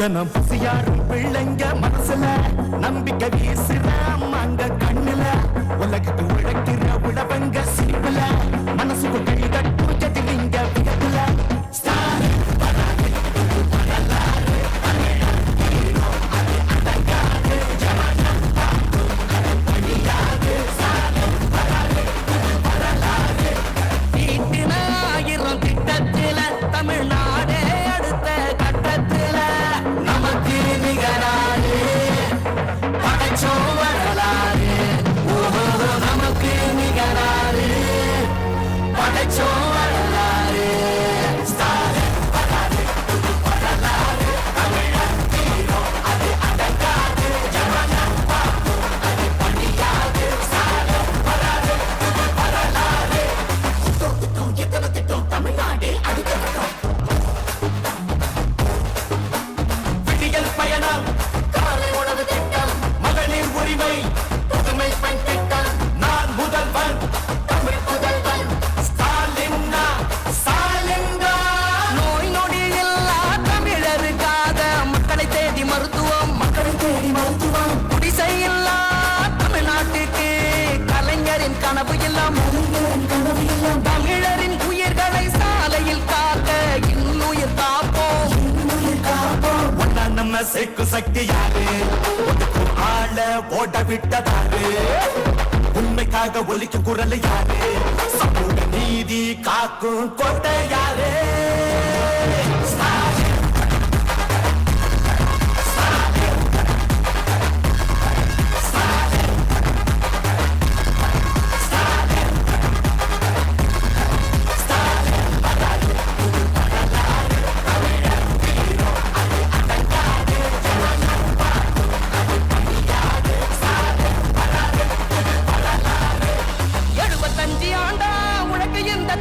தினம் பசியாரும் பிள்ளைங்க மனசுல நம்பிக்கை வீசுற அம்மாங்க கண்ணுல உலகத்து உழைக்கிற உழவங்க சிரிப்புல மனசுக்கு கை தட்டு எதிரிங்க வியப்புல தமிழரின் உயிர்களை சாலையில் காக்க இன்னுயிர் காப்போம் நம்ம சேக்கு சக்தி யாரு ஆள ஓட விட்டதாரு உண்மைக்காக ஒலிக்கும் குரல் யாரு சமூக நீதி காக்கும் கோட்டை யாரு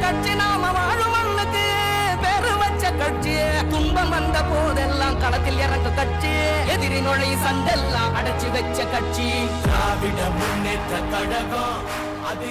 கட்சி நாம வாழும் மண்ணுக்கு பெரு வச்ச கட்சி துன்பம் வந்த போதெல்லாம் களத்தில் இறங்க கட்சி எதிரி நுழை சண்டெல்லாம் அடைச்சு வச்ச கட்சி திராவிட முன்னேற்ற கழகம் அது